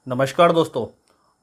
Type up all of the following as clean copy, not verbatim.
नमस्कार दोस्तों।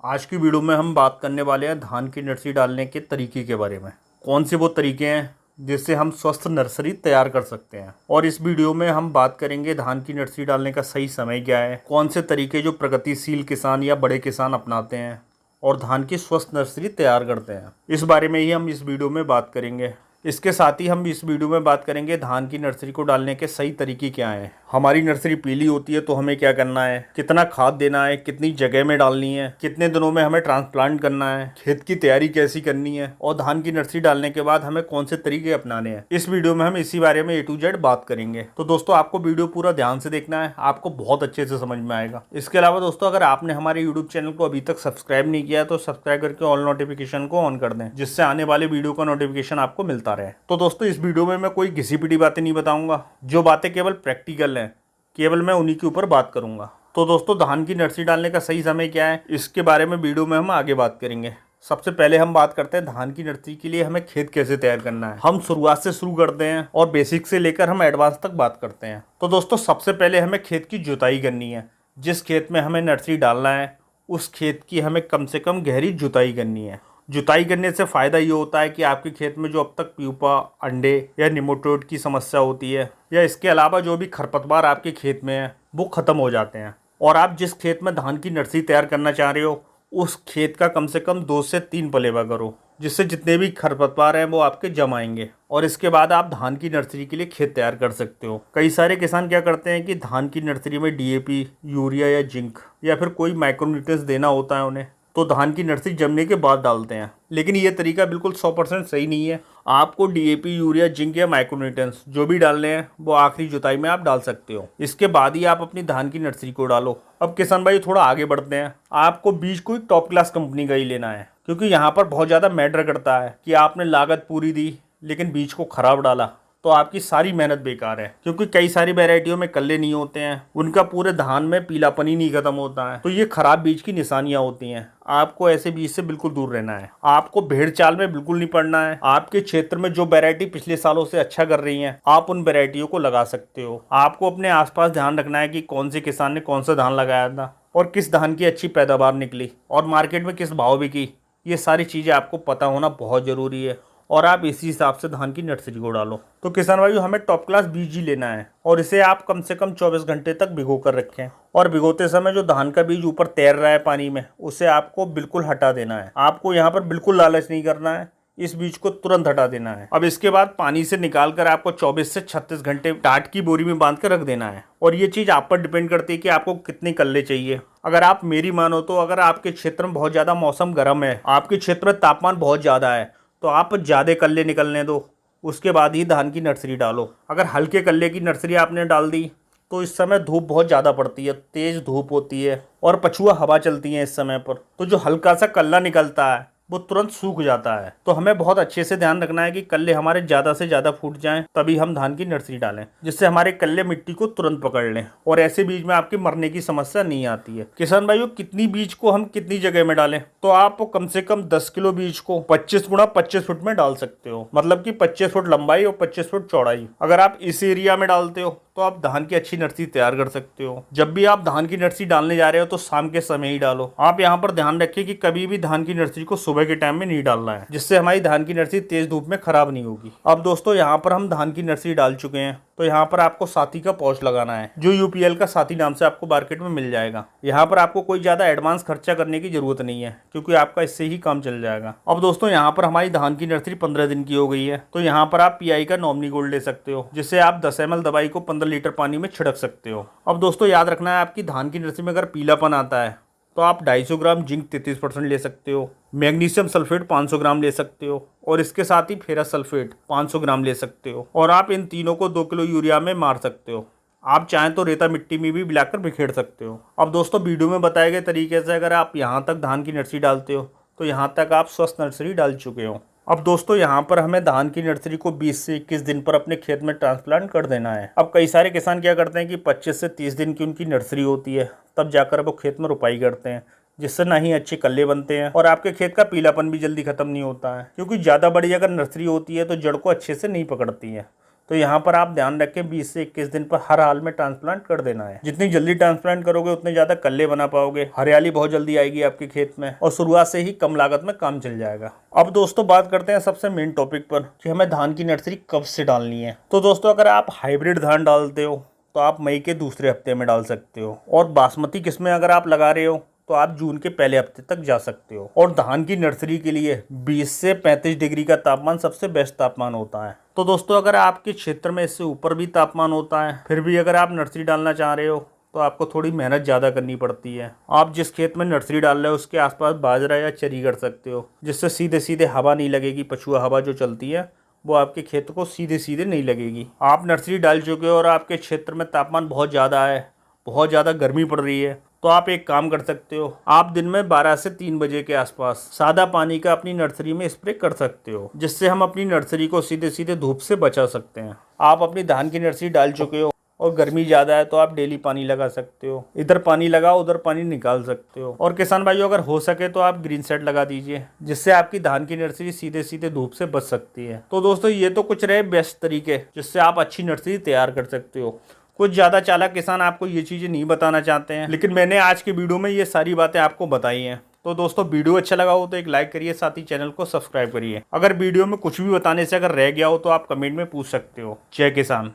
आज की वीडियो में हम बात करने वाले हैं धान की नर्सरी डालने के तरीके के बारे में। कौन से वो तरीके हैं जिससे हम स्वस्थ नर्सरी तैयार कर सकते हैं, और इस वीडियो में हम बात करेंगे धान की नर्सरी डालने का सही समय क्या है, कौन से तरीके जो प्रगतिशील किसान या बड़े किसान अपनाते हैं और धान की स्वस्थ नर्सरी तैयार करते हैं। इस बारे में ही हम इस वीडियो में बात करेंगे। इसके साथ ही हम इस वीडियो में बात करेंगे धान की नर्सरी को डालने के सही तरीके क्या हैं। हमारी नर्सरी पीली होती है तो हमें क्या करना है, कितना खाद देना है, कितनी जगह में डालनी है, कितने दिनों में हमें ट्रांसप्लांट करना है, खेत की तैयारी कैसी करनी है और धान की नर्सरी डालने के बाद हमें कौन से तरीके अपनाने हैं। इस वीडियो में हम इसी बारे में A to Z बात करेंगे। तो दोस्तों आपको वीडियो पूरा ध्यान से देखना है, आपको बहुत अच्छे से समझ में आएगा। इसके अलावा दोस्तों अगर आपने हमारे यूट्यूब चैनल को अभी तक सब्सक्राइब नहीं किया तो सब्सक्राइब करके ऑल नोटिफिकेशन को ऑन कर दें, जिससे आने वाले वीडियो का नोटिफिकेशन आपको मिलता रहे। तो दोस्तों इस वीडियो में मैं कोई घिसी पिटी बातें नहीं बताऊंगा, जो बातें केवल प्रैक्टिकल हैं, केवल मैं उन्हीं के ऊपर बात करूंगा। तो दोस्तों धान की नर्सरी डालने का सही समय क्या है, इसके बारे में वीडियो में हम आगे बात करेंगे। सबसे पहले हम बात करते हैं धान की नर्सरी के लिए हमें खेत कैसे तैयार करना है। हम शुरुआत से शुरू करते हैं और बेसिक से लेकर हम एडवांस तक बात करते हैं। तो दोस्तों सबसे पहले हमें खेत की जुताई करनी है। जिस खेत में हमें नर्सरी डालना है उस खेत की हमें कम से कम गहरी जुताई करनी है। जुताई करने से फ़ायदा ये होता है कि आपके खेत में जो अब तक प्यूपा, अंडे या निमोटोड की समस्या होती है, या इसके अलावा जो भी खरपतवार आपके खेत में है, वो ख़त्म हो जाते हैं। और आप जिस खेत में धान की नर्सरी तैयार करना चाह रहे हो उस खेत का कम से कम 2 से 3 पलेवा करो, जिससे जितने भी खरपतवार हैं वो आपके जम आएंगे और इसके बाद आप धान की नर्सरी के लिए खेत तैयार कर सकते हो। कई सारे किसान क्या करते हैं कि धान की नर्सरी में DAP, यूरिया या जिंक या फिर कोई माइक्रोन्यूट्रिएंट्स देना होता है उन्हें, तो धान की नर्सरी जमने के बाद डालते हैं। लेकिन ये तरीका बिल्कुल 100% सही नहीं है। आपको DAP, यूरिया, जिंक या माइक्रोन्यूट्रिएंट्स जो भी डालने हैं वो आखिरी जुताई में आप डाल सकते हो। इसके बाद ही आप अपनी धान की नर्सरी को डालो। अब किसान भाई थोड़ा आगे बढ़ते हैं। आपको बीज कोई टॉप क्लास कंपनी का ही लेना है, क्योंकि यहाँ पर बहुत ज़्यादा मैटर करता है कि आपने लागत पूरी दी लेकिन बीज को खराब डाला तो आपकी सारी मेहनत बेकार है। क्योंकि कई सारी वैरायटियों में कल्ले नहीं होते हैं, उनका पूरे धान में पीलापन ही नहीं खत्म होता है, तो ये खराब बीज की निशानियां होती हैं। आपको ऐसे बीज से बिल्कुल दूर रहना है। आपको भेड़ चाल में बिल्कुल नहीं पड़ना है। आपके क्षेत्र में जो वैरायटी पिछले सालों से अच्छा कर रही है आप उन वैरायटियों को लगा सकते हो। आपको अपने आसपास ध्यान रखना है कि कौन से किसान ने कौन सा धान लगाया था और किस धान की अच्छी पैदावार निकली और मार्केट में किस भाव बिकी। ये सारी चीज़ें आपको पता होना बहुत ज़रूरी है और आप इसी हिसाब से धान की नर्सरी को डालो। तो किसान भाइयों हमें टॉप क्लास बीज ही लेना है और इसे आप कम से कम 24 घंटे तक भिगो कर रखें। और भिगोते समय जो धान का बीज ऊपर तैर रहा है पानी में, उसे आपको बिल्कुल हटा देना है। आपको यहाँ पर बिल्कुल लालच नहीं करना है, इस बीज को तुरंत हटा देना है। अब इसके बाद पानी से निकाल कर आपको 24 से 36 घंटे टाट की बोरी में बांध कर रख देना है। और ये चीज़ आप पर डिपेंड करती है कि आपको कितने कल्ले चाहिए। अगर आप मेरी मानो तो अगर आपके क्षेत्र में बहुत ज़्यादा मौसम गर्म है, आपके क्षेत्र में तापमान बहुत ज़्यादा है, तो आप ज़्यादा कल्ले निकलने दो, उसके बाद ही धान की नर्सरी डालो। अगर हल्के कल्ले की नर्सरी आपने डाल दी तो इस समय धूप बहुत ज़्यादा पड़ती है, तेज़ धूप होती है और पछुआ हवा चलती है इस समय पर, तो जो हल्का सा कल्ला निकलता है वो तुरंत सूख जाता है। तो हमें बहुत अच्छे से ध्यान रखना है कि कल्ले हमारे ज़्यादा से ज़्यादा फूट जाएं, तभी हम धान की नर्सरी डालें, जिससे हमारे कल्ले मिट्टी को तुरंत पकड़ लें और ऐसे बीज में आपके मरने की समस्या नहीं आती है। किसान भाइयों कितनी बीज को हम कितनी जगह में डालें, तो आप कम से कम 10 किलो बीज को 25 गुणा 25 फुट में डाल सकते हो, मतलब कि 25 फुट लंबाई और 25 फुट चौड़ाई। अगर आप इस एरिया में डालते हो तो आप धान की अच्छी नर्सरी तैयार कर सकते हो। जब भी आप धान की नर्सरी डालने जा रहे हो तो शाम के समय ही डालो। आप यहाँ पर ध्यान रखिए कि कभी भी धान की नर्सरी को सुबह के टाइम में नहीं डालना है, जिससे हमारी धान की नर्सरी तेज धूप में खराब नहीं होगी। अब दोस्तों यहाँ पर हम धान की नर्सरी डाल चुके हैं, तो यहाँ पर आपको साथी का पौच लगाना है, जो UPL का साथी नाम से आपको मार्केट में मिल जाएगा। यहाँ पर आपको कोई ज़्यादा एडवांस खर्चा करने की जरूरत नहीं है, क्योंकि आपका इससे ही काम चल जाएगा। अब दोस्तों यहाँ पर हमारी धान की नर्सरी 15 दिन की हो गई है, तो यहाँ पर आप PI का नॉमिनी गोल्ड ले सकते हो, जिससे आप 10 ml दवाई को 15 लीटर पानी में छिड़क सकते हो। अब दोस्तों याद रखना है, आपकी धान की नर्सरी में अगर पीलापन आता है तो आप 250 ग्राम जिंक 33% ले सकते हो, मैग्नीशियम सल्फेट 500 ग्राम ले सकते हो और इसके साथ ही फेरस सल्फेट 500 ग्राम ले सकते हो। और आप इन तीनों को 2 किलो यूरिया में मार सकते हो। आप चाहें तो रेता मिट्टी में भी मिलाकर बिखेर सकते हो। अब दोस्तों वीडियो में बताए गए तरीके से अगर आप यहाँ तक धान की नर्सरी डालते हो तो यहाँ तक आप स्वस्थ नर्सरी डाल चुके हो। अब दोस्तों यहाँ पर हमें धान की नर्सरी को 20 से 21 दिन पर अपने खेत में ट्रांसप्लांट कर देना है। अब कई सारे किसान क्या करते हैं कि 25 से 30 दिन की उनकी नर्सरी होती है, तब जाकर वो खेत में रुपाई करते हैं, जिससे ना ही अच्छे कल्ले बनते हैं और आपके खेत का पीलापन भी जल्दी खत्म नहीं होता है, क्योंकि ज़्यादा बड़ी अगर नर्सरी होती है तो जड़ को अच्छे से नहीं पकड़ती है। तो यहाँ पर आप ध्यान रखें 20 से 21 दिन पर हर हाल में ट्रांसप्लांट कर देना है। जितनी जल्दी ट्रांसप्लांट करोगे उतने ज्यादा कल्ले बना पाओगे, हरियाली बहुत जल्दी आएगी आपके खेत में और शुरुआत से ही कम लागत में काम चल जाएगा। अब दोस्तों बात करते हैं सबसे मेन टॉपिक पर कि हमें धान की नर्सरी कब से डालनी है। तो दोस्तों अगर आप हाइब्रिड धान डालते हो तो आप मई के दूसरे हफ्ते में डाल सकते हो, और बासमती किस्में अगर आप लगा रहे हो तो आप जून के पहले हफ्ते तक जा सकते हो। और धान की नर्सरी के लिए 20 से 35 डिग्री का तापमान सबसे बेस्ट तापमान होता है। तो दोस्तों अगर आपके क्षेत्र में इससे ऊपर भी तापमान होता है, फिर भी अगर आप नर्सरी डालना चाह रहे हो तो आपको थोड़ी मेहनत ज़्यादा करनी पड़ती है। आप जिस खेत में नर्सरी डाल रहे हो उसके आसपास बाजरा या चरी कर सकते हो, जिससे सीधे सीधे हवा नहीं लगेगी। पछुआ हवा जो चलती है वो आपके खेत को सीधे सीधे नहीं लगेगी। आप नर्सरी डाल चुके हो और आपके क्षेत्र में तापमान बहुत ज़्यादा है, बहुत ज़्यादा गर्मी पड़ रही है, तो आप एक काम कर सकते हो, आप दिन में 12 से 3 बजे के आसपास सादा पानी का अपनी नर्सरी में स्प्रे कर सकते हो, जिससे हम अपनी नर्सरी को सीधे सीधे धूप से बचा सकते हैं। आप अपनी धान की नर्सरी डाल चुके हो और गर्मी ज़्यादा है तो आप डेली पानी लगा सकते हो, इधर पानी लगाओ उधर पानी निकाल सकते हो। और किसान भाइयों अगर हो सके तो आप ग्रीन सेट लगा दीजिए, जिससे आपकी धान की नर्सरी सीधे सीधे धूप से बच सकती है। तो दोस्तों ये तो कुछ रहे बेस्ट तरीके जिससे आप अच्छी नर्सरी तैयार कर सकते हो। कुछ ज़्यादा चालाक किसान आपको ये चीज़ें नहीं बताना चाहते हैं, लेकिन मैंने आज के वीडियो में ये सारी बातें आपको बताई हैं। तो दोस्तों वीडियो अच्छा लगा हो तो एक लाइक करिए, साथ ही चैनल को सब्सक्राइब करिए। अगर वीडियो में कुछ भी बताने से अगर रह गया हो तो आप कमेंट में पूछ सकते हो। जय किसान।